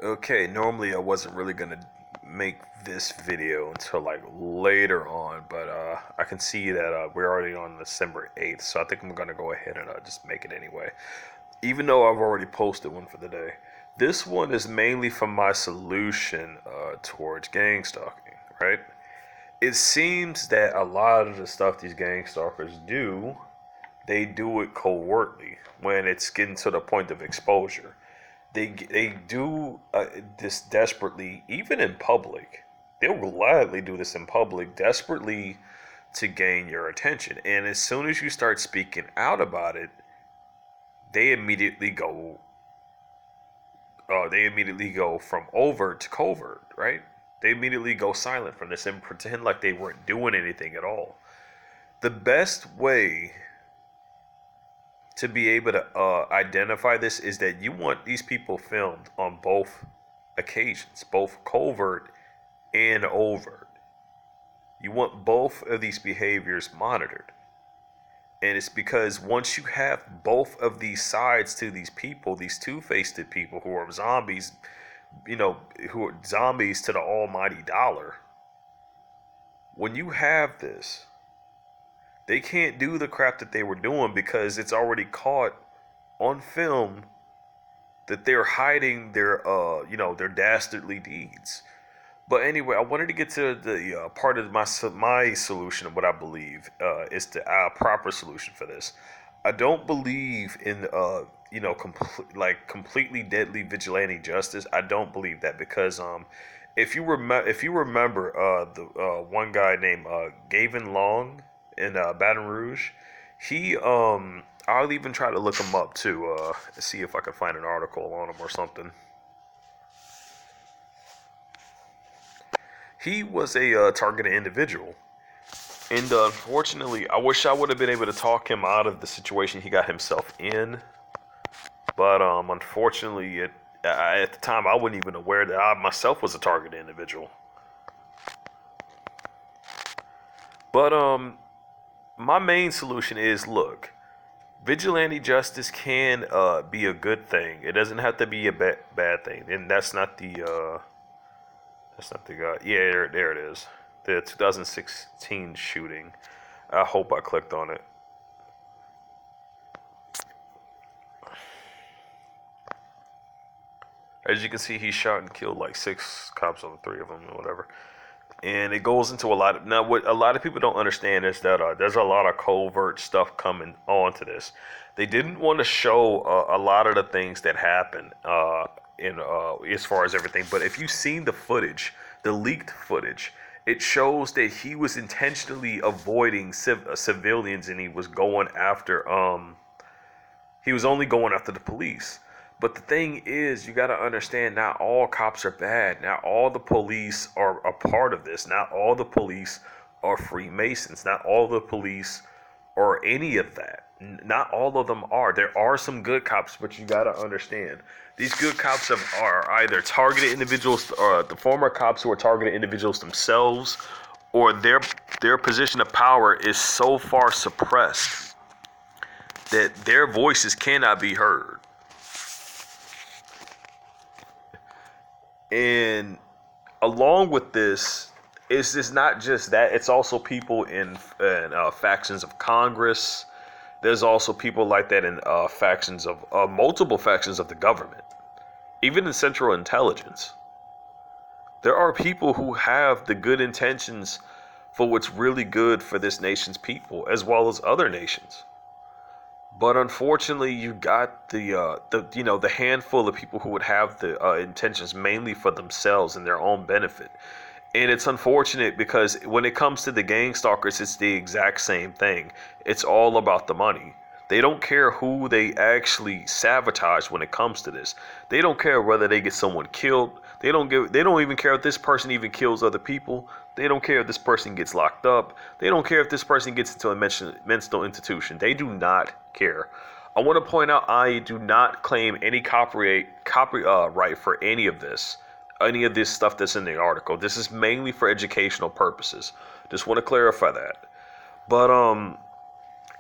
Okay, normally I wasn't really gonna make this video until like later on, but I can see that we're already on December 8th, so I think I'm gonna go ahead and just make it anyway. Even though I've already posted one for the day. This one is mainly from my solution towards gang stalking, right? It seems that a lot of the stuff these gang stalkers do, they do it covertly when it's getting to the point of exposure. They do this desperately, even in public. They'll gladly do this in public, desperately to gain your attention. And as soon as you start speaking out about it, they immediately go. They immediately go from overt to covert, right? They immediately go silent from this and pretend like they weren't doing anything at all. The best way to be able to identify this is that you want these people filmed on both occasions, both covert and overt. You want both of these behaviors monitored. And it's because once you have both of these sides to these people, these two-faced people who are zombies, who are zombies to the almighty dollar, when you have this, they can't do the crap that they were doing because it's already caught on film that they're hiding their dastardly deeds. But anyway, I wanted to get to the part of my solution of what I believe is the proper solution for this. I don't believe in completely deadly vigilante justice. I don't believe that because if you remember the one guy named Gavin Long in Baton Rouge, he I'll even try to look him up to see if I can find an article on him or something. He was a targeted individual, and unfortunately, I wish I would have been able to talk him out of the situation he got himself in. But unfortunately, at the time, I wasn't even aware that I myself was a targeted individual. But my main solution is, look, vigilante justice can be a good thing. It doesn't have to be a bad thing, and that's not the guy. Yeah, there it is. The 2016 shooting. I hope I clicked on it. As you can see, he shot and killed like 6 cops on 3 of them or whatever. And it goes into a lot of, now what a lot of people don't understand is that there's a lot of covert stuff coming onto this. They didn't want to show a lot of the things that happened in as far as everything. But if you've seen the footage, the leaked footage, it shows that he was intentionally avoiding civilians, and he was going after he was only going after the police. But the thing is, you got to understand, not all cops are bad. Not all the police are a part of this. Not all the police are Freemasons. Not all the police are any of that. Not all of them are. There are some good cops, but you got to understand, these good cops are either targeted individuals, or the former cops who are targeted individuals themselves, or their position of power is so far suppressed that their voices cannot be heard. And along with this, it's not just that. It's also people in factions of Congress. There's also people like that in factions of multiple factions of the government, even in Central Intelligence. There are people who have the good intentions for what's really good for this nation's people, as well as other nations. But unfortunately, you got the handful of people who would have the intentions mainly for themselves and their own benefit. And it's unfortunate because when it comes to the gang stalkers, it's the exact same thing. It's all about the money. They don't care who they actually sabotage when it comes to this. They don't care whether they get someone killed. They don't even care if this person even kills other people. They don't care if this person gets locked up. They don't care if this person gets into a mental institution. They do not care. I want to point out, I do not claim any copyright for any of this stuff that's in the article. This is mainly for educational purposes. Just want to clarify that. But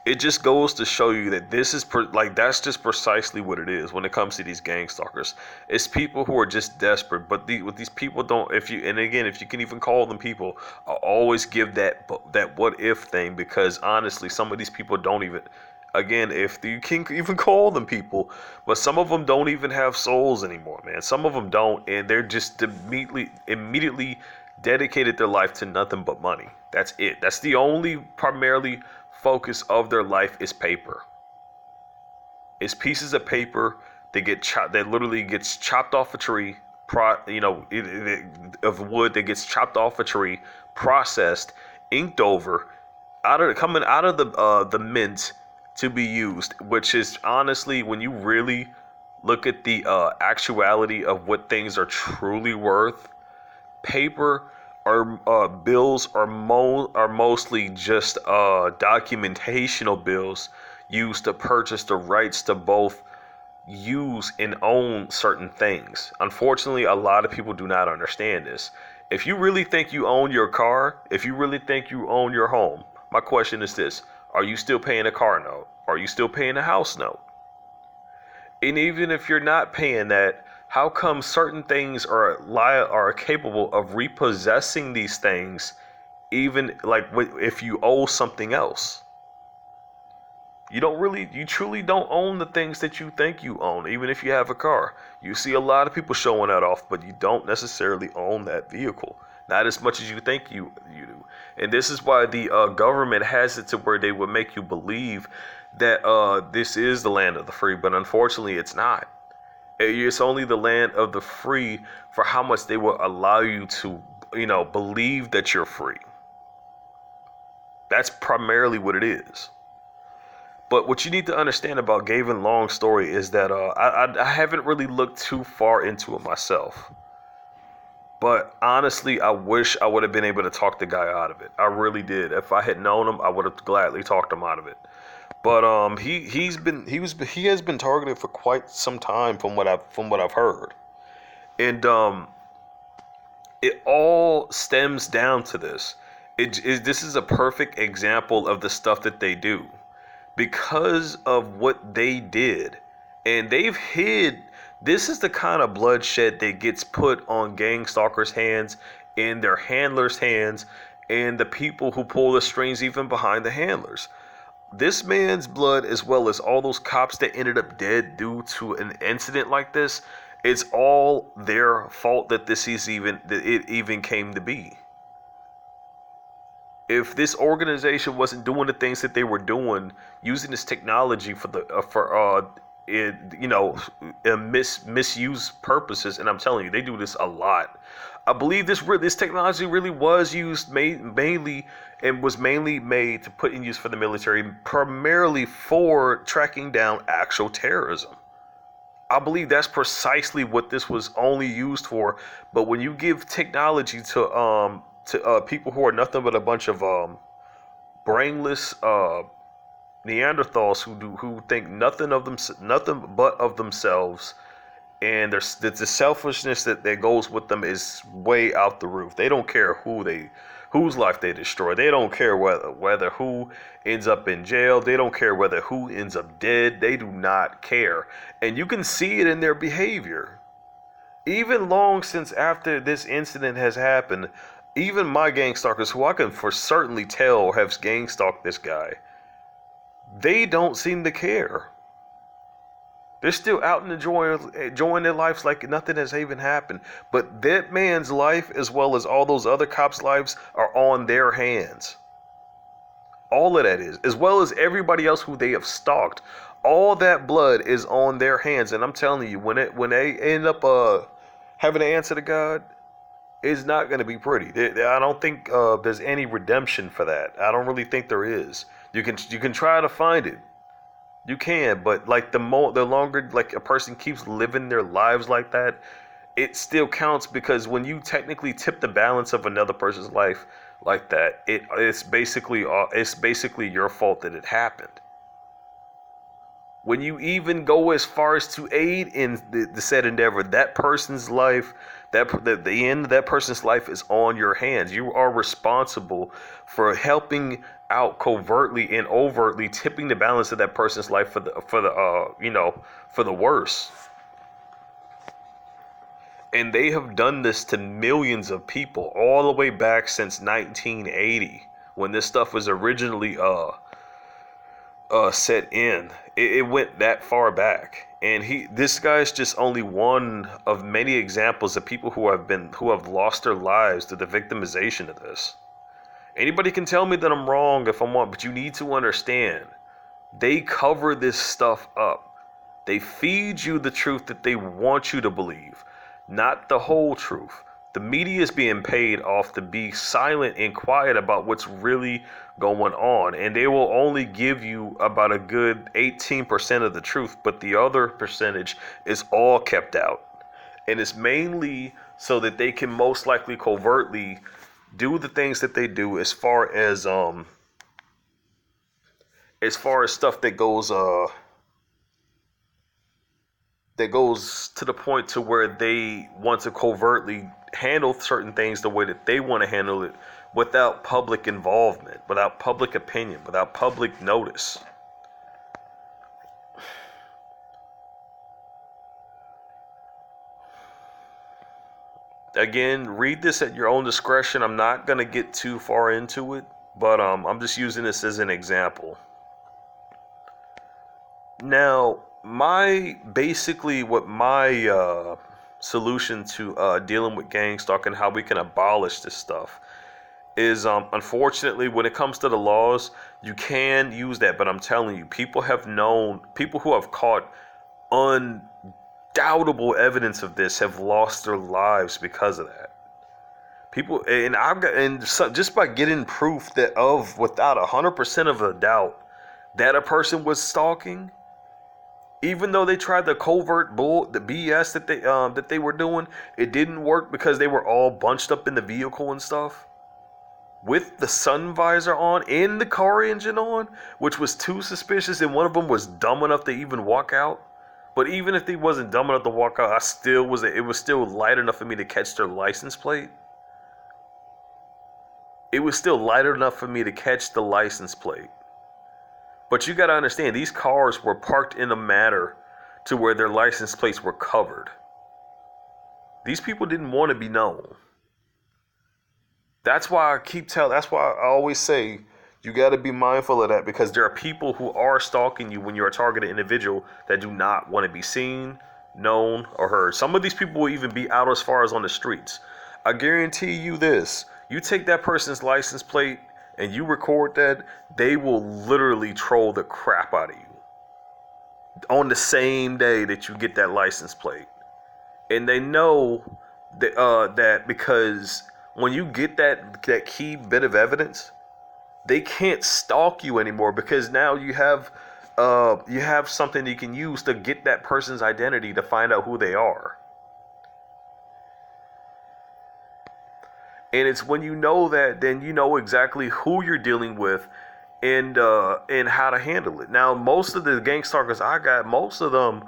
It just goes to show you that that's just precisely what it is when it comes to these gang stalkers. It's people who are just desperate, but what these people don't. If you can even call them people, I always give that what if thing, because honestly, some of these people don't even. Again, if you can even call them people, but some of them don't even have souls anymore, man. Some of them don't, and they're just immediately dedicated their life to nothing but money. That's it. That's the only primarily focus of their life is paper. It's pieces of paper that literally gets chopped off a tree, of wood that gets chopped off a tree, processed, inked over, coming out of the mint to be used. Which is honestly, when you really look at the actuality of what things are truly worth, paper or bills are mostly just documentational bills used to purchase the rights to both use and own certain things. Unfortunately, a lot of people do not understand this. If you really think you own your car, if you really think you own your home, my question is this: are you still paying a car note? Are you still paying a house note? And even if you're not paying that, how come certain things are capable of repossessing these things, even like if you owe something else? You truly don't own the things that you think you own, even if you have a car. You see a lot of people showing that off, but you don't necessarily own that vehicle. Not as much as you think you do. And this is why the government has it to where they would make you believe that this is the land of the free, but unfortunately it's not. It's only the land of the free for how much they will allow you to, believe that you're free. That's primarily what it is. But what you need to understand about Gavin Long's story is that I haven't really looked too far into it myself. But honestly, I wish I would have been able to talk the guy out of it. I really did. If I had known him, I would have gladly talked him out of it. But he has been targeted for quite some time from what I've heard, and it all stems down to this. This is a perfect example of the stuff that they do because of what they did, and they've hid. This is the kind of bloodshed that gets put on gang stalkers' hands, in their handlers' hands, and the people who pull the strings even behind the handlers. This man's blood, as well as all those cops that ended up dead due to an incident like this, it's all their fault that it even came to be. If this organization wasn't doing the things that they were doing, using this technology misuse purposes, and I'm telling you, they do this a lot. I believe this technology really was used mainly made to put in use for the military, primarily for tracking down actual terrorism. I believe that's precisely what this was only used for. But when you give technology to people who are nothing but a bunch of brainless Neanderthals who think nothing but of themselves, and the selfishness that goes with them is way out the roof. They don't care whose life they destroy. They don't care whether who ends up in jail. They don't care whether who ends up dead. They do not care, and you can see it in their behavior. Even long since after this incident has happened, even my gang stalkers, who I can for certainly tell have gang stalked this guy, they don't seem to care. They're still out and enjoying their lives like nothing has even happened. But that man's life, as well as all those other cops' lives, are on their hands. All of that is, as well as everybody else who they have stalked. All that blood is on their hands. And I'm telling you, when they end up having to answer to God, it's not going to be pretty. I don't think there's any redemption for that. I don't really think there is. You can try to find it. You can, but like the longer like a person keeps living their lives like that, it still counts, because when you technically tip the balance of another person's life like that, it's basically your fault that it happened. When you even go as far as to aid in the said endeavor, that person's life, the end of that person's life is on your hands. You are responsible for helping out covertly and overtly, tipping the balance of that person's life for the worse. And they have done this to millions of people all the way back since 1980, when this stuff was originally set in. It went that far back, and this guy is just only one of many examples of people who have lost their lives to the victimization of this. Anybody can tell me that I'm wrong if I'm wrong, but you need to understand, they cover this stuff up. They feed you the truth that they want you to believe, not the whole truth. The media is being paid off to be silent and quiet about what's really going on, and they will only give you about a good 18% of the truth, but the other percentage is all kept out. And it's mainly so that they can most likely covertly do the things that they do as far as stuff that goes to the point to where they want to covertly handle certain things the way that they want to handle it, without public involvement, without public opinion, without public notice. Again, read this at your own discretion. I'm not going to get too far into it, but I'm just using this as an example. Now, what my solution to dealing with gang stalking, how we can abolish this stuff, is unfortunately, when it comes to the laws, you can use that, but I'm telling you, people who have caught undoubtable evidence of this have lost their lives because of that. People, just by getting proof without 100% of a doubt that a person was stalking, even though they tried the covert the BS that they were doing, it didn't work because they were all bunched up in the vehicle and stuff, with the sun visor on and the car engine on, which was too suspicious, and one of them was dumb enough to even walk out. But even if he wasn't dumb enough to walk out, it was still light enough for me to catch their license plate. It was still light enough for me to catch the license plate. But you got to understand, these cars were parked in a manner to where their license plates were covered. These people didn't want to be known. That's why I always say you got to be mindful of that, because there are people who are stalking you when you're a targeted individual that do not want to be seen, known, or heard. Some of these people will even be out as far as on the streets. I guarantee you this. You take that person's license plate and you record that, they will literally troll the crap out of you on the same day that you get that license plate. And they know that because when you get that key bit of evidence, they can't stalk you anymore, because now you have something you can use to get that person's identity, to find out who they are. And it's when you know that, then you know exactly who you're dealing with, and how to handle it. Now, most of the gang stalkers I got, most of them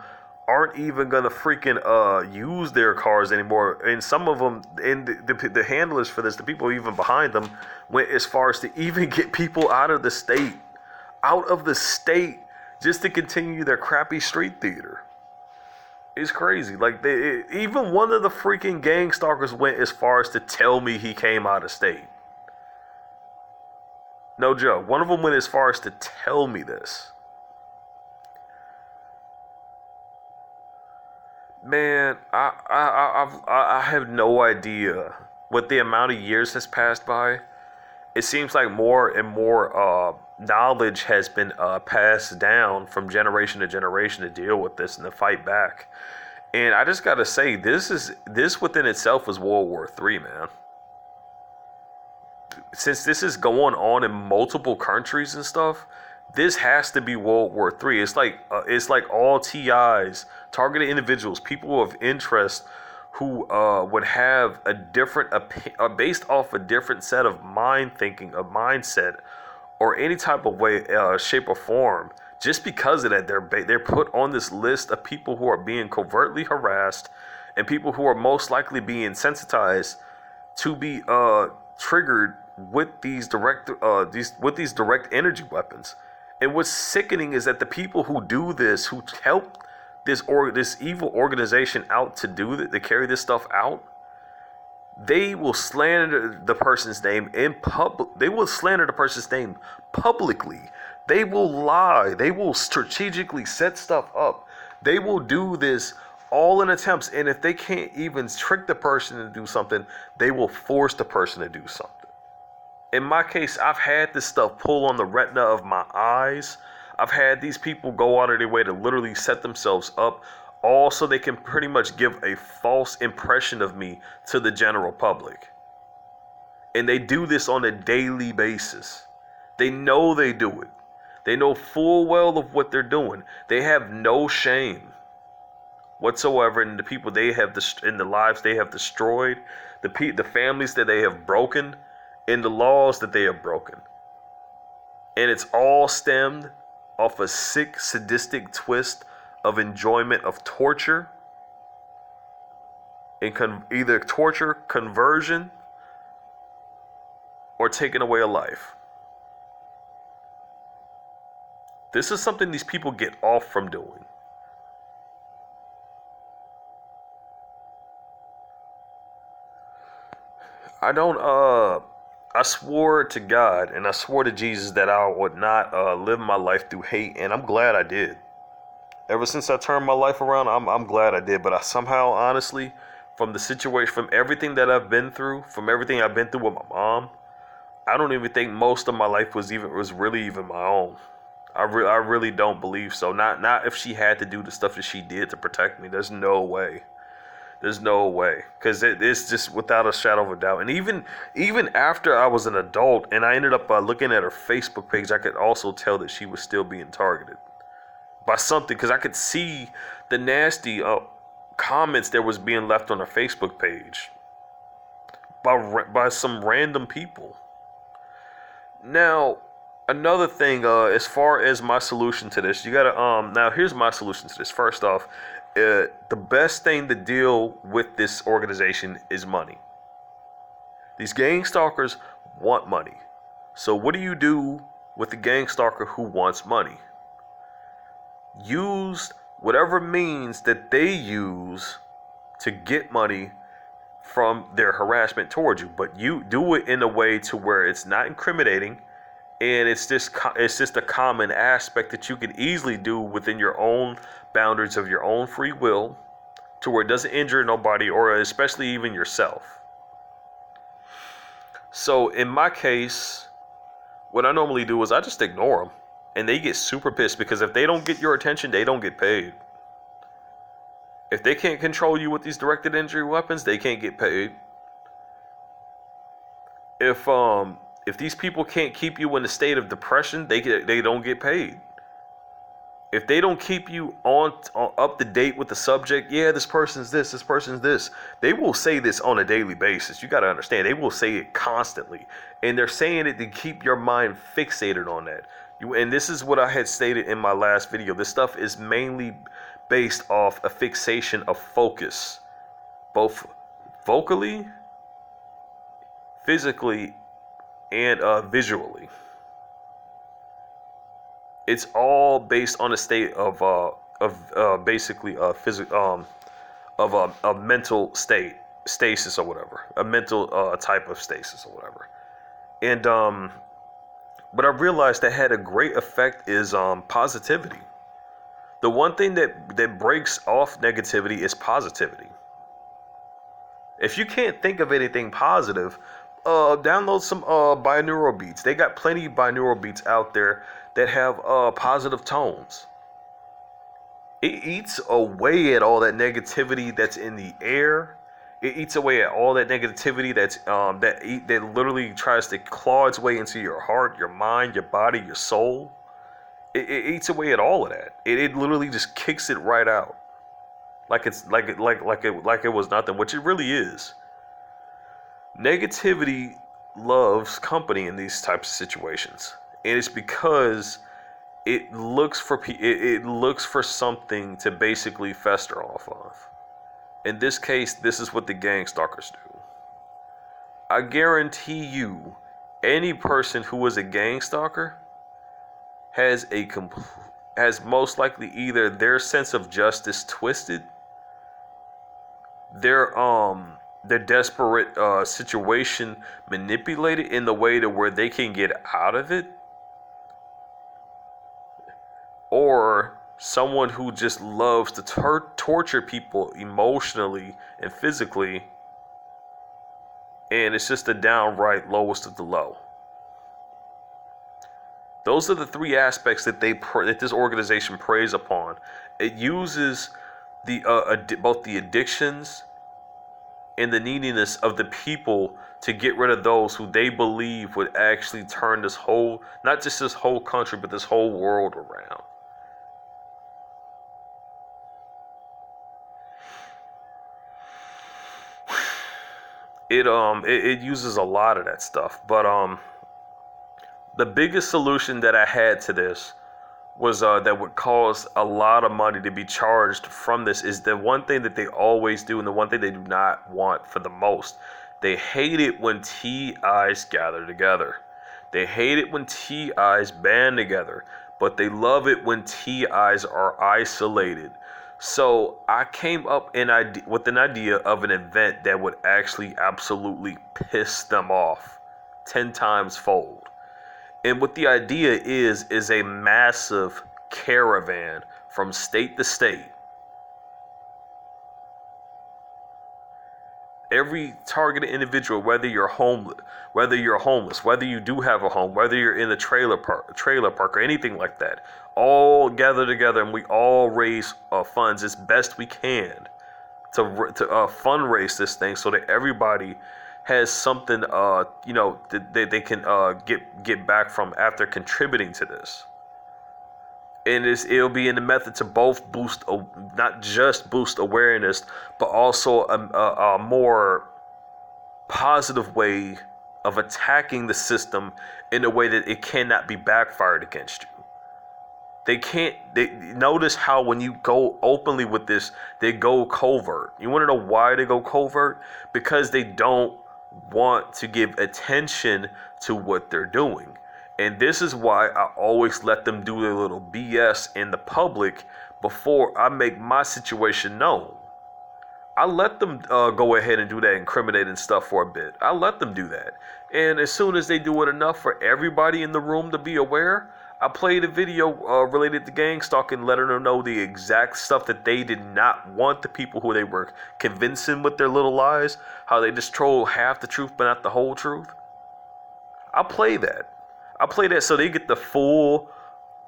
aren't even gonna freaking use their cars anymore. And some of them, and the handlers for this, the people even behind them, went as far as to even get people out of the state, just to continue their crappy street theater. It's crazy. Like, even one of the freaking gang stalkers went as far as to tell me he came out of state. No joke. One of them went as far as to tell me this. Man, I have no idea what the amount of years has passed by. It seems like more and more knowledge has been passed down from generation to generation to deal with this and to fight back. And I just gotta say, this within itself is World War III, man. Since this is going on in multiple countries and stuff, this has to be World War III. It's like all TIs, targeted individuals, people of interest who would have a different based off a different set of mindset, or any type of way, shape, or form, Just because of that, they're put on this list of people who are being covertly harassed and people who are most likely being sensitized to be triggered with these direct energy weapons. And what's sickening is that the people who do this, who help this evil organization out to carry this stuff out, they will slander the person's name in public. They will slander the person's name publicly. They will lie. They will strategically set stuff up. They will do this all in attempts. And if they can't even trick the person to do something, they will force the person to do something. In my case, I've had this stuff pull on the retina of my eyes. I've had these people go out of their way to literally set themselves up, all so they can pretty much give a false impression of me to the general public. And they do this on a daily basis. They know they do it. They know full well of what they're doing. They have no shame whatsoever in the people they have, in the lives they have destroyed, the families that they have broken, in the laws that they have broken. And it's all stemmed off a sick, sadistic twist of enjoyment of torture, and either torture, conversion, or taking away a life. This is something these people get off from doing. I swore to God and I swore to Jesus that I would not live my life through hate, and I'm glad I did. Ever since I turned my life around, I'm glad I did. But I somehow, honestly, from the situation, from everything that I've been through, from everything I've been through with my mom, I don't even think most of my life was really even my own. I really don't believe so. Not if she had to do the stuff that she did to protect me. There's no way. There's no way, because it's just without a shadow of a doubt. And even after I was an adult and I ended up looking at her Facebook page, I could also tell that she was still being targeted by something, because I could see the nasty comments that was being left on her Facebook page by some random people. Now, another thing, as far as my solution to this, you gotta now here's my solution to this. First off, the best thing to deal with this organization is money. These gang stalkers want money. So what do you do with the gang stalker who wants money? Use whatever means that they use to get money from their harassment towards you, but you do it in a way to where it's not incriminating, and it's just a common aspect that you can easily do within your own boundaries of your own free will, to where it doesn't injure nobody, or especially even yourself. So in my case, what I normally do is I just ignore them, and they get super pissed, because if they don't get your attention, they don't get paid. If they can't control you with these directed injury weapons, they can't get paid. If these people can't keep you in a state of depression, they don't get paid. If they don't keep you up to date with the subject, yeah, this person's this, they will say this on a daily basis. You got to understand, they will say it constantly, and they're saying it to keep your mind fixated on that. And this is what I had stated in my last video. This stuff is mainly based off a fixation of focus, both vocally, physically, and visually. It's all based on a state of basically a mental stasis or whatever, a mental type of stasis or whatever. And what I realized that had a great effect is positivity. The one thing that breaks off negativity is positivity. If you can't think of anything positive, download some binaural beats. They got plenty of binaural beats out there that have positive tones. It eats away at all that negativity that's in the air. It eats away at all that negativity that literally tries to claw its way into your heart, your mind, your body, your soul. It eats away at all of that. It literally just kicks it right out, like it was nothing, which it really is. Negativity loves company in these types of situations, and it's because it looks for something to basically fester off of. In this case, this is what the gang stalkers do. I guarantee you, any person who is a gang stalker has has most likely either their sense of justice twisted, their desperate situation manipulated in the way to where they can get out of it, or someone who just loves to torture people emotionally and physically, and it's just the downright lowest of the low. Those are the three aspects that that this organization preys upon. It uses the both the addictions and the neediness of the people to get rid of those who they believe would actually turn this whole, not just this whole country, but this whole world around. It uses a lot of that stuff, but the biggest solution that I had to this was that would cause a lot of money to be charged from this is the one thing that they always do, and the one thing they do not want for the most. They hate it when TIs gather together. They hate it when TIs band together, but they love it when TIs are isolated. So I came up with an idea of an event that would actually absolutely piss them off 10 times fold. And what the idea is a massive caravan from state to state. Every targeted individual, whether you're homeless, whether you do have a home, whether you're in a trailer park or anything like that, all gather together and we all raise funds as best we can to fundraise this thing so that everybody has something that they can get back from after contributing to this. And it'll be in the method to both boost, not just boost awareness, but also a more positive way of attacking the system in a way that it cannot be backfired against you. They notice how when you go openly with this, they go covert. You want to know why they go covert? Because they don't want to give attention to what they're doing. And this is why I always let them do their little BS in the public before I make my situation known. I let them go ahead and do that incriminating stuff for a bit. I let them do that. And as soon as they do it enough for everybody in the room to be aware, I played a video related to gang stalking, letting them know the exact stuff that they did not want the people who they were convincing with their little lies, how they just troll half the truth but not the whole truth. I play that so they get the full,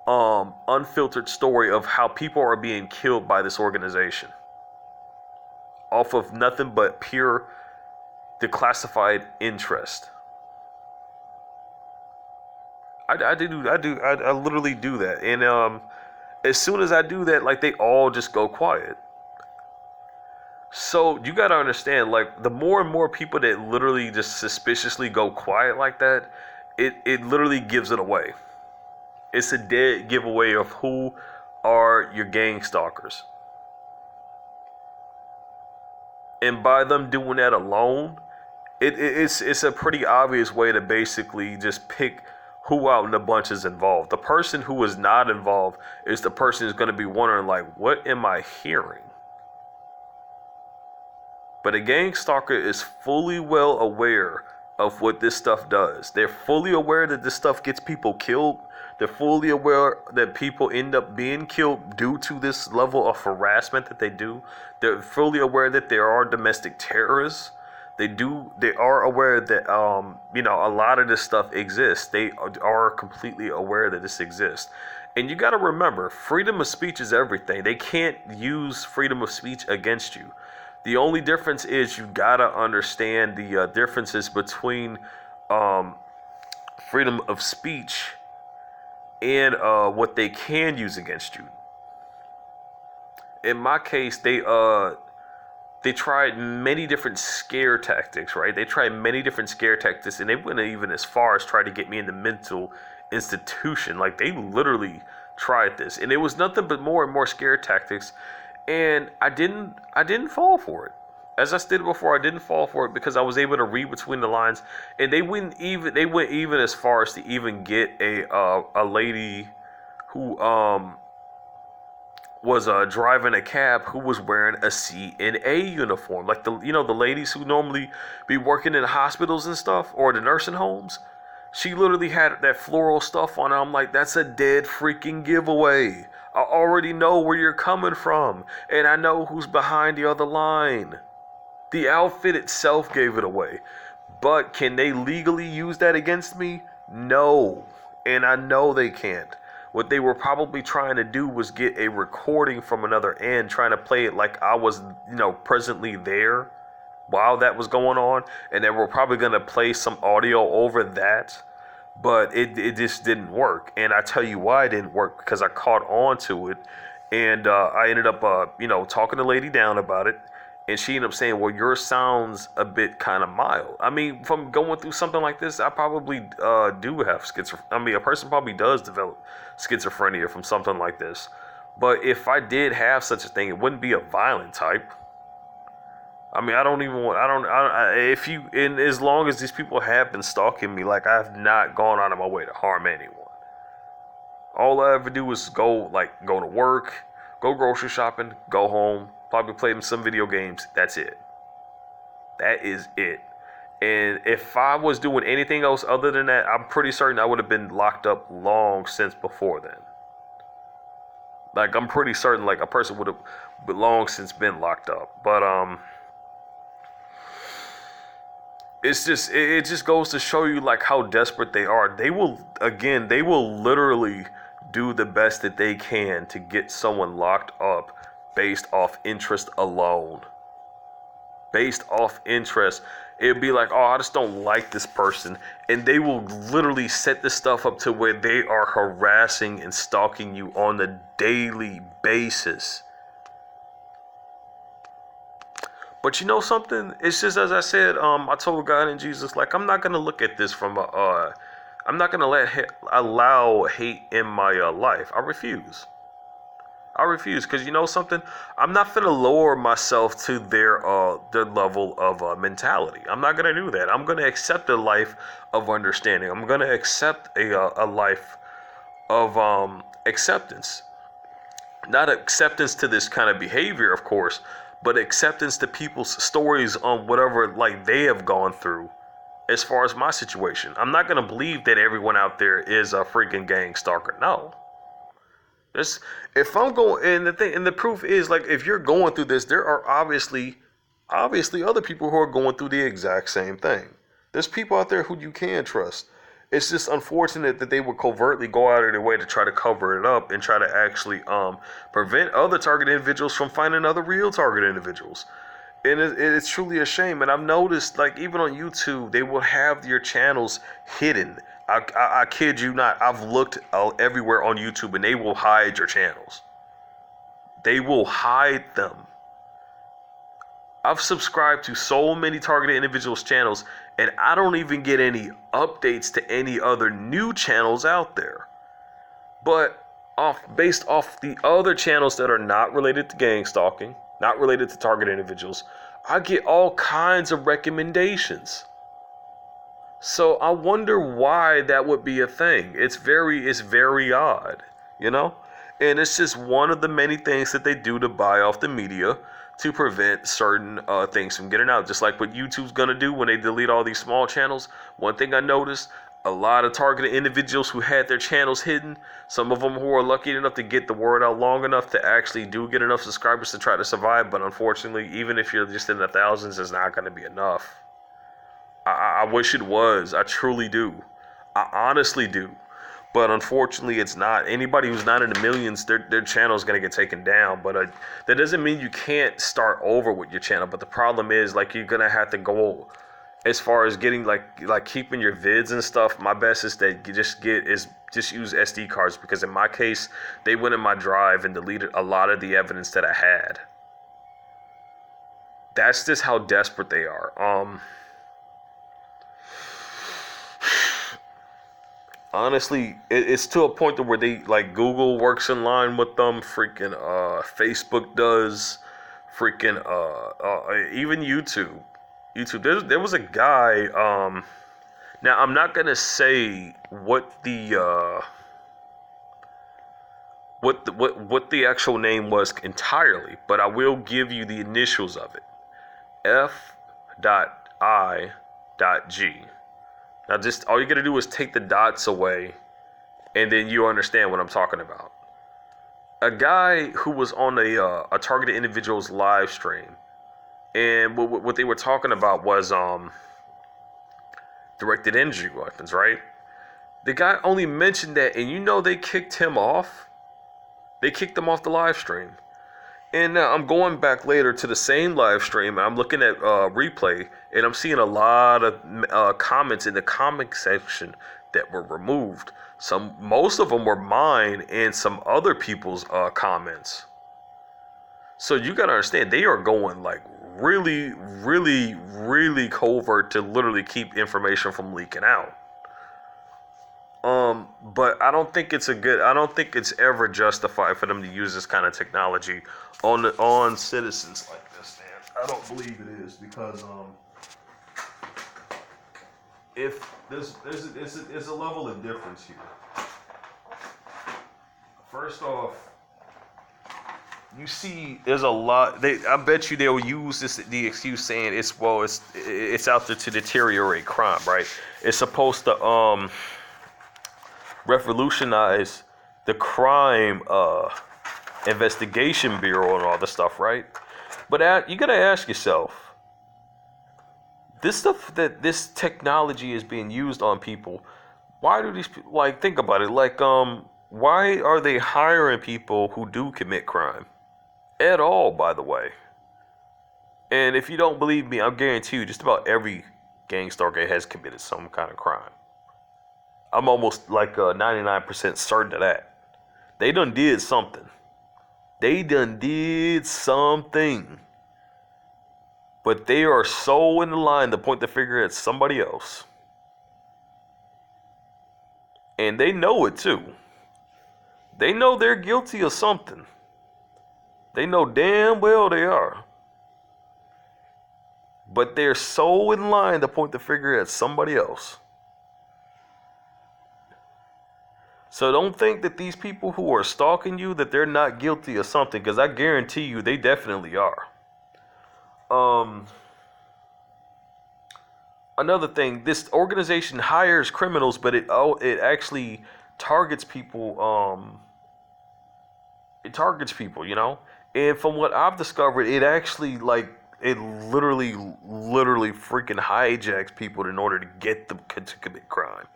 unfiltered story of how people are being killed by this organization. Off of nothing but pure declassified interest. I literally do that. And as soon as I do that, like, they all just go quiet. So you got to understand, like, the more and more people that literally just suspiciously go quiet like that, it literally gives it away. It's a dead giveaway of who are your gang stalkers. And by them doing that alone, it's a pretty obvious way to basically just pick who out in the bunch is involved. The person who is not involved is the person who's going to be wondering, like, what am I hearing? But a gang stalker is fully well aware of what this stuff does. They're fully aware that this stuff gets people killed. They're fully aware that people end up being killed due to this level of harassment that they do. They're fully aware that there are domestic terrorists. They are aware that a lot of this stuff exists. They are completely aware that this exists. And you got to remember, freedom of speech is everything. They can't use freedom of speech against you. The only difference is you gotta understand the differences between freedom of speech and what they can use against you. In my case, they tried many different scare tactics, right? They tried many different scare tactics, and they went even as far as try to get me in the mental institution. Like, they literally tried this, and it was nothing but more and more scare tactics, and I didn't fall for it. As I stated before, I didn't fall for it because I was able to read between the lines, and they went even as far as to even get a lady who was driving a cab who was wearing a CNA uniform, like the ladies who normally be working in hospitals and stuff or the nursing homes. She literally had that floral stuff on. I'm like, that's a dead freaking giveaway. I already know where you're coming from, and I know who's behind the other line. The outfit itself gave it away. But can they legally use that against me? No. And I know they can't. What they were probably trying to do was get a recording from another end, trying to play it like I was, presently there while that was going on. And they were probably going to play some audio over that. But it just didn't work. And I tell you why it didn't work, because I caught on to it. And I ended up, talking the lady down about it. And she ended up saying, well, yours sounds a bit kind of mild. I mean, from going through something like this, I probably do have schizophrenia. I mean, a person probably does develop schizophrenia from something like this. But if I did have such a thing, it wouldn't be a violent type. I mean, and as long as these people have been stalking me, like, I have not gone out of my way to harm anyone. All I ever do is go to work, go grocery shopping, go home, probably play some video games. That's it. That is it. And if I was doing anything else other than that, I'm pretty certain I would have been locked up long since before then. Like, I'm pretty certain, like, a person would have long since been locked up. But, it just goes to show you, like, how desperate they are. They will literally do the best that they can to get someone locked up based off interest alone. Based off interest. It'd be like, oh, I just don't like this person. And they will literally set this stuff up to where they are harassing and stalking you on a daily basis. But you know something? It's just, as I said, I told God and Jesus, like, I'm not going to look at this from I'm not going to allow hate in my life. I refuse. Because you know something? I'm not going to lower myself to their level of mentality. I'm not going to do that. I'm going to accept a life of understanding. I'm going to accept a life of acceptance. Not acceptance to this kind of behavior, of course, but acceptance to people's stories on whatever, like, they have gone through. As far as my situation, I'm not going to believe that everyone out there is a freaking gang stalker. No. If I'm going, and the proof is, like, if you're going through this, there are obviously other people who are going through the exact same thing. There's people out there who you can trust. It's just unfortunate that they would covertly go out of their way to try to cover it up and try to actually prevent other target individuals from finding other real target individuals. And it's truly a shame. And I've noticed, like, even on YouTube, they will have your channels hidden. I kid you not. I've looked everywhere on YouTube, and they will hide your channels. They will hide them. I've subscribed to so many targeted individuals' channels, and I don't even get any updates to any other new channels out there. But based off the other channels that are not related to gang stalking, not related to targeted individuals, I get all kinds of recommendations. So I wonder why that would be a thing. It's very odd, you know? And it's just one of the many things that they do to buy off the media to prevent certain things from getting out. Just like what YouTube's going to do when they delete all these small channels. One thing I noticed, a lot of targeted individuals who had their channels hidden, some of them who are lucky enough to get the word out long enough to actually do get enough subscribers to try to survive. But unfortunately, even if you're just in the thousands, it's not going to be enough. I wish it was. I truly do. I honestly do. But unfortunately, it's not. Anybody who's not in the millions, their channel is going to get taken down. But that doesn't mean you can't start over with your channel. But the problem is, like, you're going to have to go as far as getting, like keeping your vids and stuff. My best is that you just use SD cards. Because in my case, they went in my drive and deleted a lot of the evidence that I had. That's just how desperate they are. honestly, it's to a point to where they like Google works in line with them. Freaking Facebook does. Freaking even YouTube. There was a guy. Now I'm not gonna say what the actual name was entirely, but I will give you the initials of it. F.I.G. Now just all you gotta do is take the dots away, and then you understand what I'm talking about. A guy who was on a targeted individual's live stream, and what they were talking about was directed energy weapons, right? The guy only mentioned that, and they kicked him off. They kicked him off the live stream. And now I'm going back later to the same live stream, and I'm looking at replay, and I'm seeing a lot of comments in the comment section that were removed. Most of them were mine and some other people's comments. So you gotta understand, they are going like really, really, really covert to literally keep information from leaking out. But I don't think it's ever justified for them to use this kind of technology on citizens like this, man. I don't believe it is, because if there's a level of difference here. First off, you see, there's a lot. I bet you they'll use the excuse saying it's out there to deteriorate crime, right? It's supposed to revolutionize the crime investigation bureau and all this stuff, right? But you gotta ask yourself, this technology is being used on people. Why do these people, like, think about it, like, why are they hiring people who do commit crime at all, by the way? And if you don't believe me, I guarantee you just about every gangstalker has committed some kind of crime. I'm almost like 99% certain of that. They done did something. But they are so in the line to point the finger at somebody else. And they know it too. They know they're guilty of something. They know damn well they are. But they're so in line to point the finger at somebody else. So don't think that these people who are stalking you, that they're not guilty of something, because I guarantee you they definitely are. Another thing, this organization hires criminals, but it actually targets people. It targets people, And from what I've discovered, it actually it literally freaking hijacks people in order to get them to commit crime.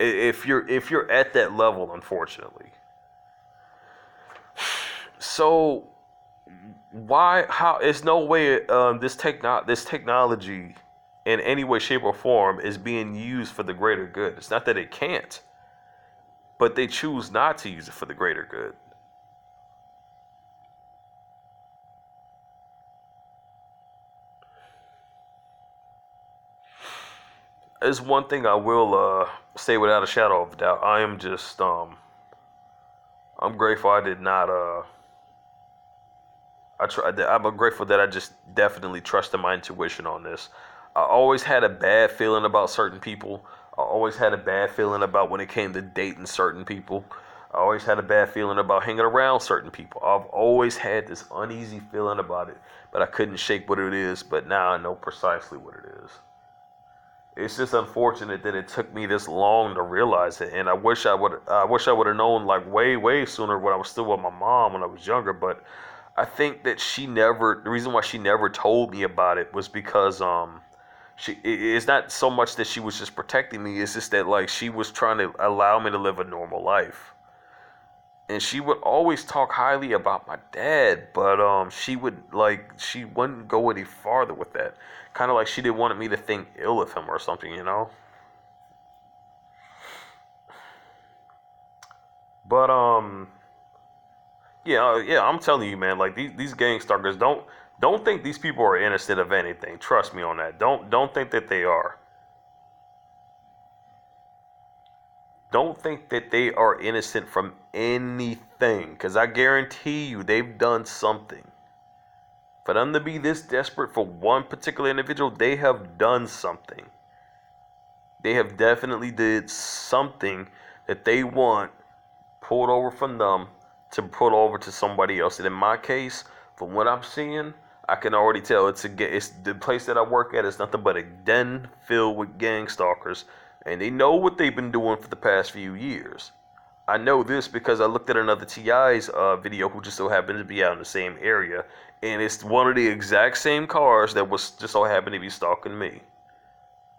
If you're at that level, unfortunately. So how? There's no way this technology in any way, shape, or form is being used for the greater good. It's not that it can't, but they choose not to use it for the greater good. There's one thing I will say without a shadow of a doubt. I am just I'm grateful I did not I'm grateful that I just definitely trusted my intuition on this. I always had a bad feeling about certain people. I always had a bad feeling about when it came to dating certain people. I always had a bad feeling about hanging around certain people. I've always had this uneasy feeling about it, but I couldn't shake what it is. But now I know precisely what it is. It's just unfortunate that it took me this long to realize it, and I wish I would have known like way sooner when I was still with my mom when I was younger. But I think that the reason why she never told me about it was because it's not so much that she was just protecting me. It's just that like she was trying to allow me to live a normal life. And she would always talk highly about my dad, but she wouldn't go any farther with that. Kind of like she didn't want me to think ill of him or something, But yeah, I'm telling you, man. Like these gangstalkers, don't think these people are innocent of anything. Trust me on that. Don't think that they are. don't think that they are innocent from anything, because I guarantee you they've done something. For them to be this desperate for one particular individual, they have done something. They have definitely did something that they want pulled over from them to put over to somebody else. And in my case, from what I'm seeing, I can already tell it's the place that I work at is nothing but a den filled with gang stalkers, and they know what they've been doing for the past few years. I know this because I looked at another TI's video who just so happened to be out in the same area, and it's one of the exact same cars that was just so happened to be stalking me.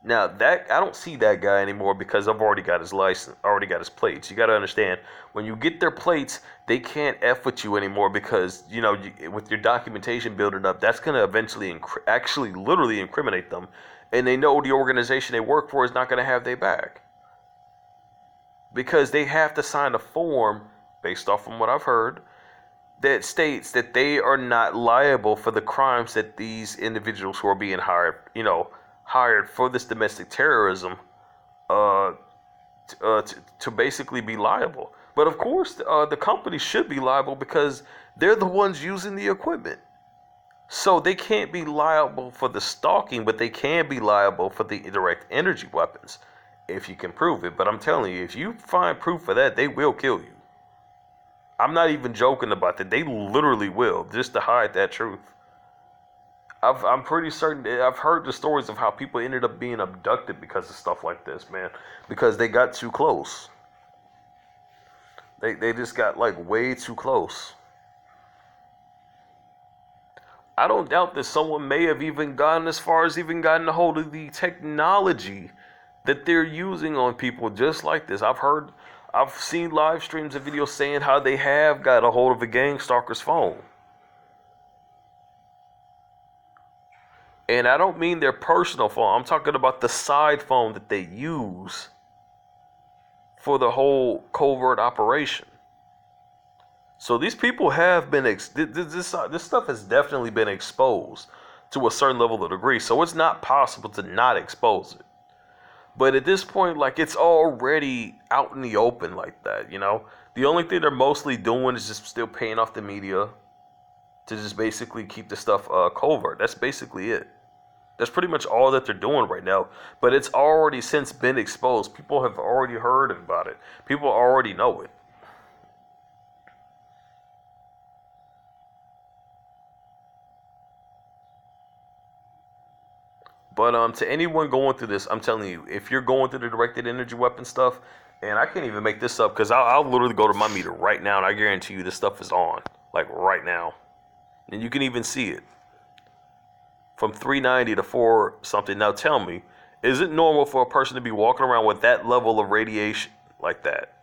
Now that I don't see that guy anymore because I've already got his license, already got his plates. You got to understand, when you get their plates, they can't F with you anymore because with your documentation building up, that's going to eventually actually literally incriminate them, and they know the organization they work for is not going to have their back because they have to sign a form based off from what I've heard that states that they are not liable for the crimes that these individuals who are being hired for this domestic terrorism to basically be liable. But of course, the company should be liable because they're the ones using the equipment. So they can't be liable for the stalking, but they can be liable for the direct energy weapons if you can prove it. But I'm telling you, if you find proof of that, they will kill you. I'm not even joking about that. They literally will, just to hide that truth. I'm pretty certain I've heard the stories of how people ended up being abducted because of stuff like this, man. Because they got too close. They just got like way too close. I don't doubt that someone may have even gotten as far as even gotten a hold of the technology that they're using on people just like this. I've seen live streams of videos saying how they have got a hold of a gang stalker's phone. And I don't mean their personal phone. I'm talking about the side phone that they use for the whole covert operation. So these people have been, this stuff has definitely been exposed to a certain level of degree. So it's not possible to not expose it. But at this point, like, it's already out in the open like that, The only thing they're mostly doing is just still paying off the media to just basically keep the stuff covert. That's basically it. That's pretty much all that they're doing right now. But it's already since been exposed. People have already heard about it. People already know it. But to anyone going through this, I'm telling you, if you're going through the directed energy weapon stuff, and I can't even make this up because I'll literally go to my meter right now and I guarantee you this stuff is on, like right now. And you can even see it. From 390 to 4 something. Now tell me, is it normal for a person to be walking around with that level of radiation like that?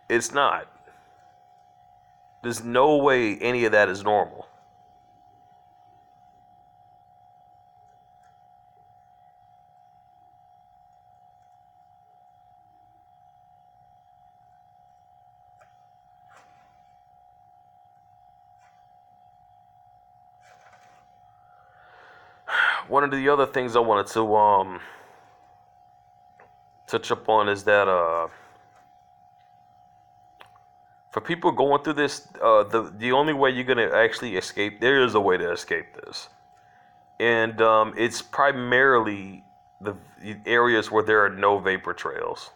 It's not. There's no way any of that is normal. One of the other things I wanted to touch up on is that for people going through this, the only way you're gonna actually escape, there is a way to escape this, and it's primarily the areas where there are no vapor trails.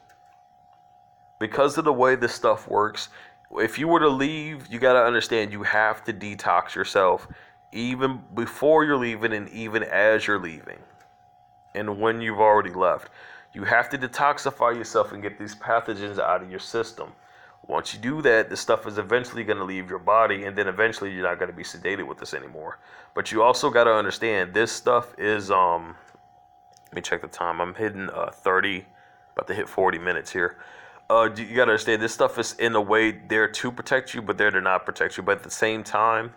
Because of the way this stuff works, if you were to leave, you gotta understand you have to detox yourself even before you're leaving and even as you're leaving and when you've already left. You have to detoxify yourself and get these pathogens out of your system. Once you do that, the stuff is eventually going to leave your body, and then eventually you're not going to be sedated with this anymore. But you also got to understand this stuff is let me check the time. I'm hitting 30, about to hit 40 minutes here. You got to understand this stuff is in a way there to protect you, but there to not protect you. But at the same time,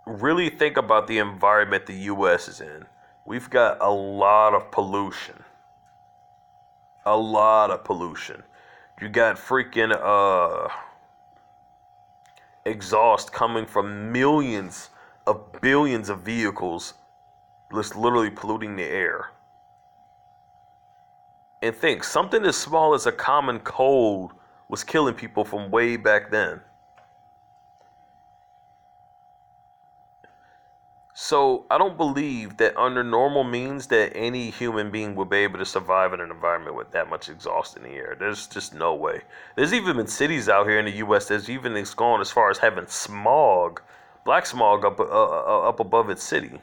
really think about the environment the U.S. is in. We've got a lot of pollution. A lot of pollution. You got freaking exhaust coming from millions of billions of vehicles, just literally polluting the air. And think, something as small as a common cold was killing people from way back then. So I don't believe that under normal means that any human being would be able to survive in an environment with that much exhaust in the air. There's just no way. There's even been cities out here in the U.S. that's even gone as far as having smog, black smog up above its city.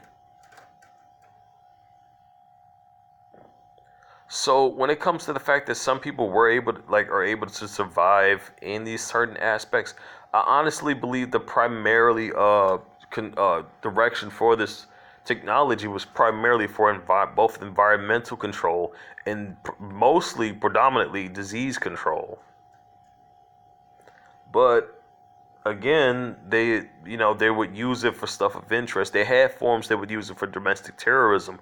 So when it comes to the fact that some people were able to, are able to survive in these certain aspects, I honestly believe the primarily direction for this technology was primarily for both environmental control and mostly predominantly disease control. But again, they would use it for stuff of interest. They had forms that would use it for domestic terrorism,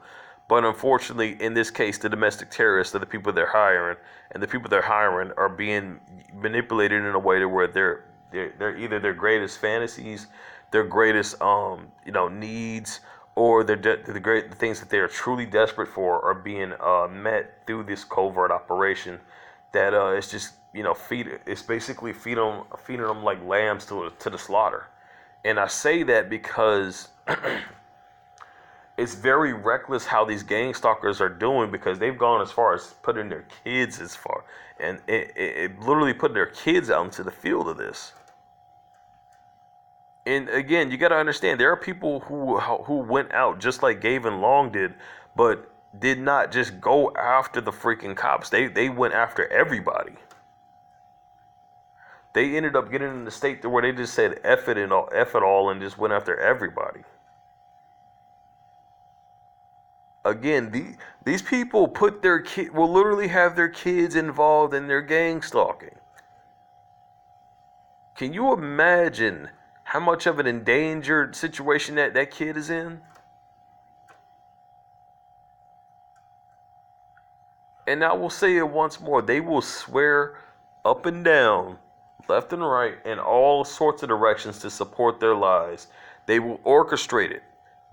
but unfortunately, in this case, the domestic terrorists are the people they're hiring, and the people they're hiring are being manipulated in a way to where they're either their greatest fantasies, their greatest needs, or the things that they are truly desperate for are being met through this covert operation that is just it's basically feeding them like lambs to the slaughter. And I say that because it's very reckless how these gang stalkers are doing, because they've gone as far as putting their kids as far, and it literally putting their kids out into the field of this. And again, you got to understand, there are people who went out just like Gavin Long did, but did not just go after the freaking cops. They went after everybody. They ended up getting in the state to where they just said F it all, and just went after everybody. Again, these people will literally have their kids involved in their gang stalking. Can you imagine how much of an endangered situation that kid is in? And I will say it once more, they will swear up and down, left and right, in all sorts of directions to support their lies. They will orchestrate it.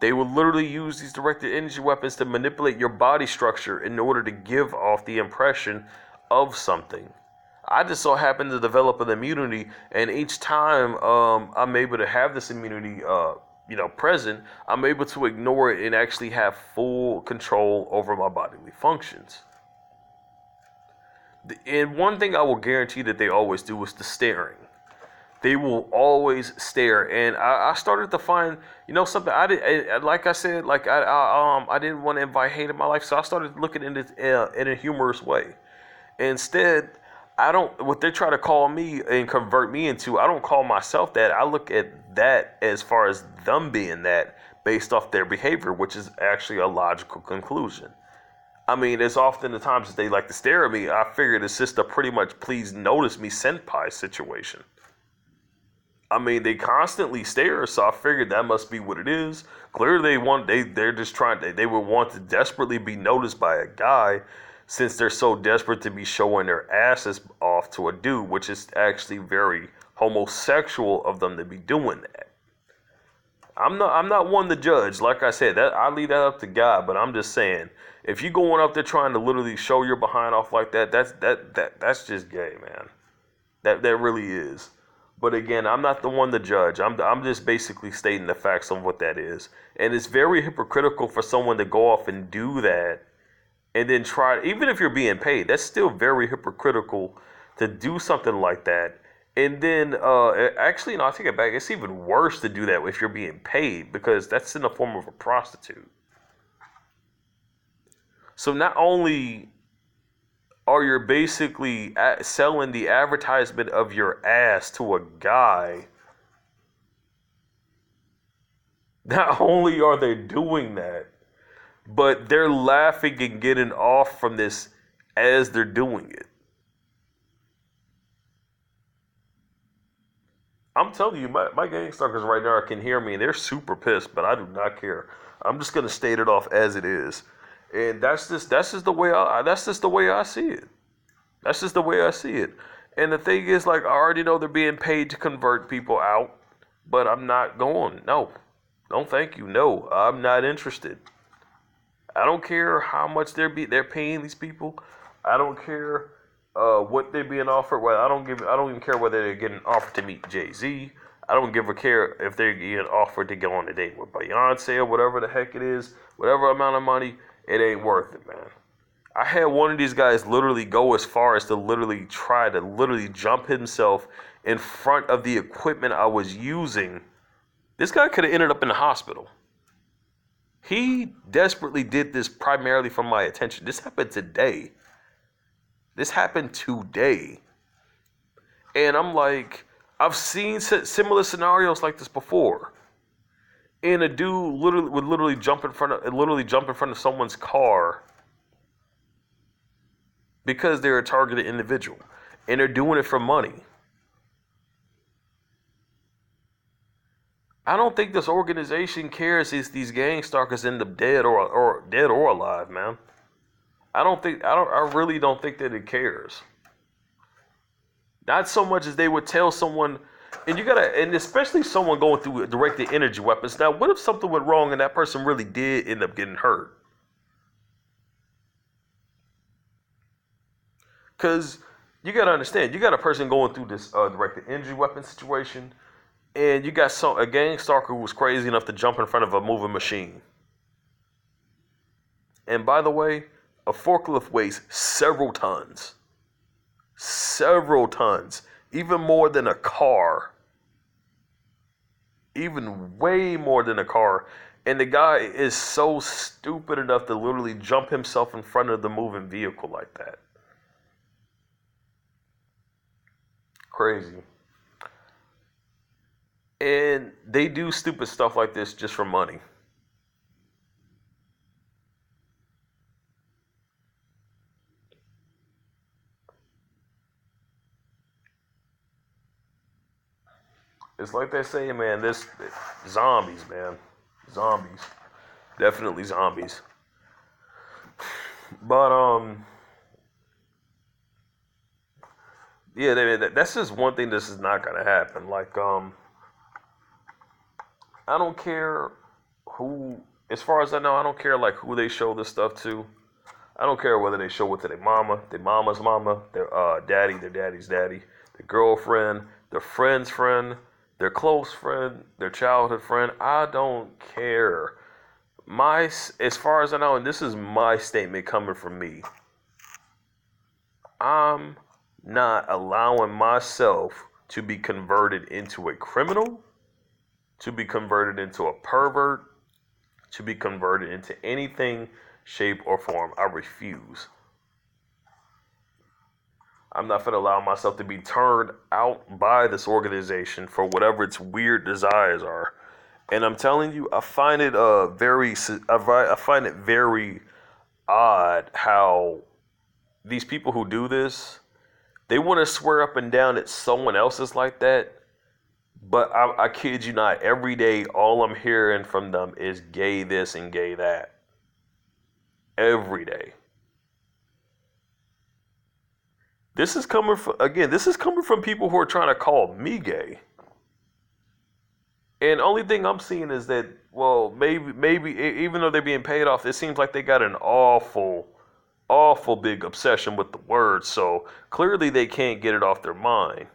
They will literally use these directed energy weapons to manipulate your body structure in order to give off the impression of something. I just so happen to develop an immunity, and each time I'm able to have this immunity, present, I'm able to ignore it and actually have full control over my bodily functions. And one thing I will guarantee that they always do is the staring. They will always stare, and I started to find, something. Like I said, I didn't want to invite hate in my life, so I started looking at it in a humorous way. Instead, I don't. What they try to call me and convert me into, I don't call myself that. I look at that as far as them being that based off their behavior, which is actually a logical conclusion. I mean, as often the times that they like to stare at me, I figured it's just a pretty much please notice me senpai situation. I mean, they constantly stare, so I figured that must be what it is. Clearly, they're just they would want to desperately be noticed by a guy, since they're so desperate to be showing their asses off to a dude, which is actually very homosexual of them to be doing that. I'm not one to judge. Like I said, that I leave that up to God. But I'm just saying, if you going up there trying to literally show your behind off like that, that's just gay, man. That really is. But again, I'm not the one to judge. I'm just basically stating the facts on what that is. And it's very hypocritical for someone to go off and do that, and then try, even if you're being paid, that's still very hypocritical to do something like that. And then, actually, no, I take it back. It's even worse to do that if you're being paid, because that's in the form of a prostitute. So not only are you basically selling the advertisement of your ass to a guy, not only are they doing that, but they're laughing and getting off from this as they're doing it. I'm telling you, my gang stalkers right now can hear me, and they're super pissed, but I do not care. I'm just gonna state it off as it is, and that's just the way I see it. That's just the way I see it. And the thing is, like, I already know they're being paid to convert people out, but I'm not going. No, no, thank you. No, I'm not interested. I don't care how much they're paying these people. I don't care what they're being offered. Well, I don't even care whether they're getting offered to meet Jay-Z. I don't give a care if they're getting offered to go on a date with Beyonce or whatever the heck it is. Whatever amount of money, it ain't worth it, man. I had one of these guys literally go as far as to literally try to literally jump himself in front of the equipment I was using. This guy could have ended up in the hospital. He desperately did this primarily for my attention. This happened today. This happened today. And I'm like, I've seen similar scenarios like this before. And a dude would literally jump in front of someone's car because they're a targeted individual. And they're doing it for money. I don't think this organization cares if these gang stalkers end up dead or dead or alive, man. I really don't think that it cares. Not so much as they would tell someone, and especially someone going through directed energy weapons. Now, what if something went wrong and that person really did end up getting hurt? Because you got to understand, you got a person going through this directed energy weapon situation, and you got a gang stalker who was crazy enough to jump in front of a moving machine. And by the way, a forklift weighs several tons. Several tons. Even more than a car. Even way more than a car. And the guy is so stupid enough to literally jump himself in front of the moving vehicle like that. Crazy. And they do stupid stuff like this just for money. It's like they say, man, this zombies, man. Zombies. Definitely zombies. But yeah, that's just one thing this is not gonna happen. Like, I don't care who, as far as I know, I don't care like who they show this stuff to. I don't care whether they show it to their mama's mama, their daddy, their daddy's daddy, their girlfriend, their friend's friend, their close friend, their childhood friend. I don't care. As far as I know, and this is my statement coming from me, I'm not allowing myself to be converted into a criminal, to be converted into a pervert, to be converted into anything, shape, or form. I refuse. I'm not going to allow myself to be turned out by this organization for whatever its weird desires are. And I'm telling you, I find it very odd how these people who do this, they want to swear up and down that someone else is like that. But I kid you not, every day all I'm hearing from them is gay this and gay that. Every day. This is coming from people who are trying to call me gay. And the only thing I'm seeing is that, well, maybe even though they're being paid off, it seems like they got an awful big obsession with the word. So clearly they can't get it off their mind.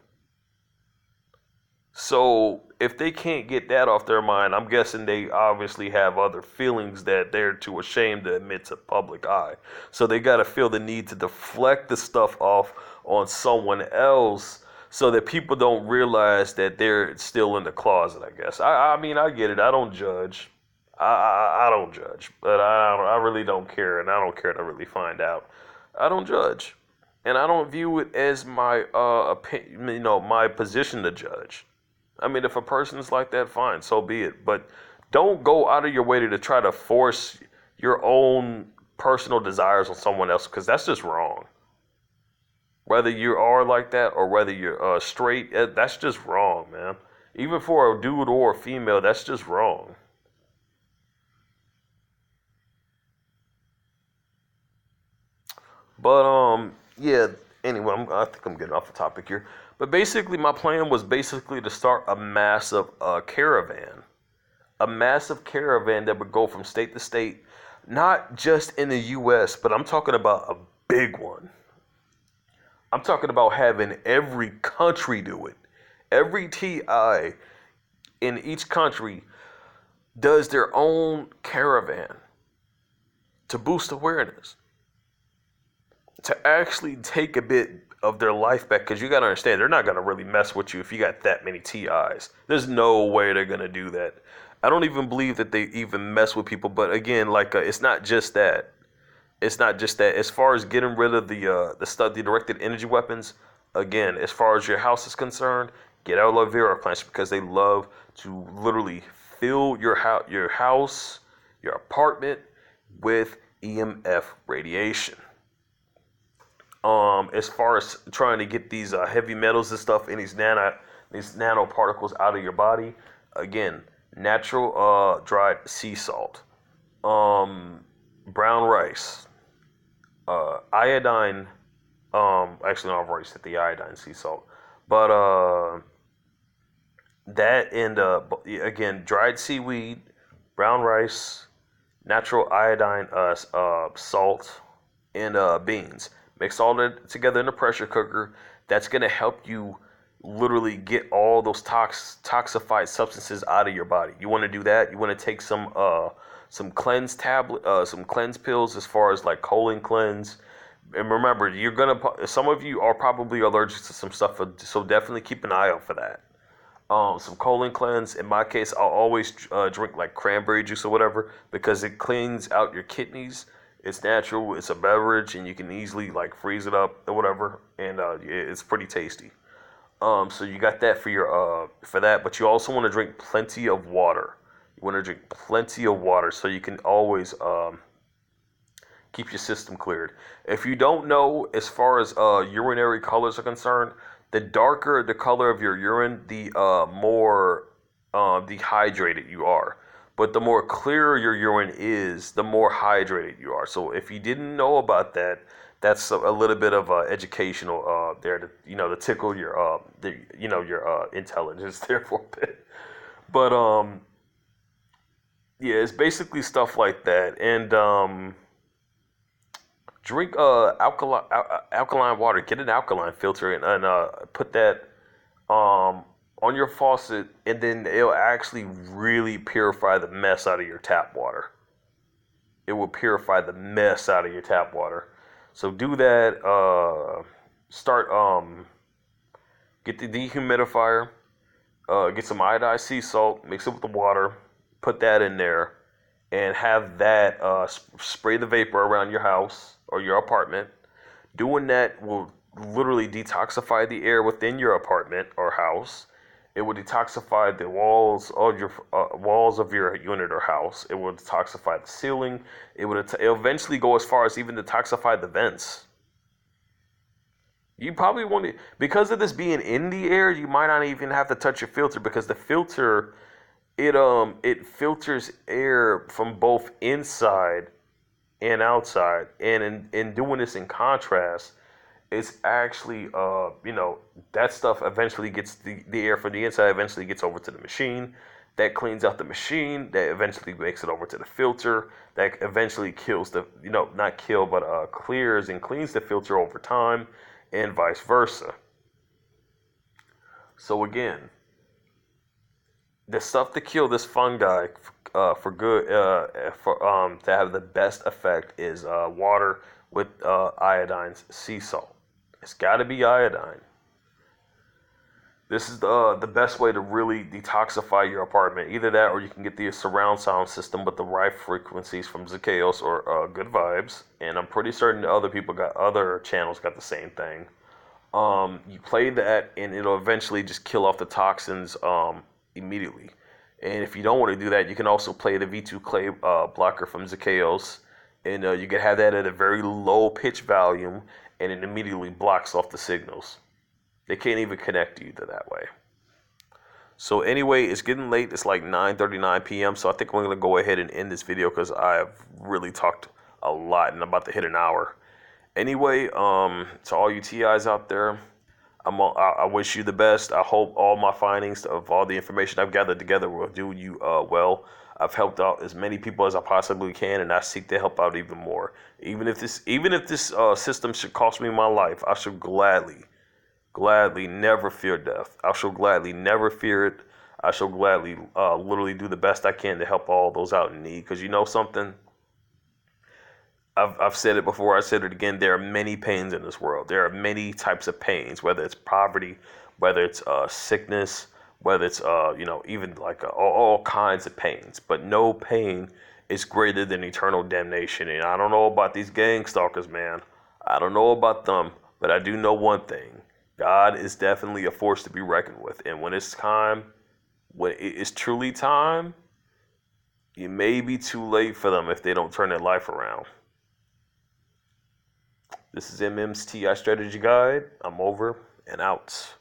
So if they can't get that off their mind, I'm guessing they obviously have other feelings that they're too ashamed to admit to public eye. So they got to feel the need to deflect the stuff off on someone else so that people don't realize that they're still in the closet, I guess. I mean, I get it. I don't judge. I don't judge. But I really don't care, and I don't care to really find out. I don't judge. And I don't view it as my opinion, my position to judge. I mean, if a person's like that, fine, so be it. But don't go out of your way to try to force your own personal desires on someone else, because that's just wrong. Whether you are like that or whether you're straight, that's just wrong, man. Even for a dude or a female, that's just wrong. But yeah. Anyway, I think I'm getting off the topic here. But basically, my plan was basically to start a massive caravan that would go from state to state, not just in the U.S., but I'm talking about a big one. I'm talking about having every country do it. Every TI in each country does their own caravan to boost awareness, to actually take a bit of their life back. Because you got to understand, they're not going to really mess with you if you got that many TIs. There's no way they're going to do that. I don't even believe that they even mess with people. But again, like it's not just that. It's not just that. As far as getting rid of the directed energy weapons, again, as far as your house is concerned, get aloe vera plants because they love to literally fill your house, your apartment with EMF radiation. As far as trying to get these heavy metals and stuff in these nanoparticles out of your body, again, natural dried sea salt, brown rice, iodine. Actually, no, I've already said the iodine sea salt, but that and again, dried seaweed, brown rice, natural iodine salt, and beans. Mix all that together in a pressure cooker. That's gonna help you literally get all those toxified substances out of your body. You want to do that. You want to take some cleanse some cleanse pills as far as like colon cleanse. And remember, some of you are probably allergic to some stuff, so definitely keep an eye out for that. Some colon cleanse. In my case, I'll always drink like cranberry juice or whatever because it cleans out your kidneys. It's natural. It's a beverage, and you can easily like freeze it up or whatever, and it's pretty tasty. So you got that for that, but you also want to drink plenty of water. You want to drink plenty of water so you can always keep your system cleared. If you don't know, as far as urinary colors are concerned, the darker the color of your urine, the more dehydrated you are. But the more clear your urine is, the more hydrated you are. So if you didn't know about that, that's a little bit of educational there to tickle your your intelligence there for a bit. But yeah, it's basically stuff like that. And drink alkaline water. Get an alkaline filter and put that on your faucet, and then it'll actually really purify the mess out of your tap water. It will purify the mess out of your tap water. So do that. Get the dehumidifier. Get some iodized sea salt. Mix it with the water. Put that in there, and have that spray the vapor around your house or your apartment. Doing that will literally detoxify the air within your apartment or house. It will detoxify the walls of your unit or house. It will detoxify the ceiling. It'll eventually go as far as even detoxify the vents. You probably want to, because of this being in the air, you might not even have to touch your filter because the filter, it filters air from both inside and outside. And in doing this in contrast, it's actually that stuff eventually gets the air from the inside eventually gets over to the machine. That cleans out the machine. That eventually makes it over to the filter. That eventually kills not kill, but clears and cleans the filter over time, and vice versa. So again, the stuff to kill this fungi for good, to have the best effect is water with iodine sea salt. It's got to be iodine. This is the best way to really detoxify your apartment. Either that, or you can get the surround sound system with the right frequencies from Zacchaeus or Good Vibes. And I'm pretty certain other channels got the same thing. You play that, and it'll eventually just kill off the toxins immediately. And if you don't want to do that, you can also play the V2 clay blocker from Zacchaeus, and you can have that at a very low pitch volume, and it immediately blocks off the signals. They can't even connect you to that way. So anyway, it's getting late. It's like 9:39 p.m. So I think we're going to go ahead and end this video because I have really talked a lot, and I'm about to hit an hour. Anyway, to all you TIs out there, I wish you the best. I hope all my findings of all the information I've gathered together will do you well. I've helped out as many people as I possibly can, and I seek to help out even more. Even if this system should cost me my life, I shall gladly never fear death. I shall gladly never fear it. I shall gladly literally do the best I can to help all those out in need. Because you know something? I've said it before, I said it again. There are many pains in this world. There are many types of pains, whether it's poverty, whether it's sickness, whether it's even like all kinds of pains. But no pain is greater than eternal damnation. And I don't know about these gang stalkers, man. I don't know about them, but I do know one thing: God is definitely a force to be reckoned with. And when it's time, when it is truly time, it may be too late for them if they don't turn their life around. This is MM's TI Strategy Guide. I'm over and out.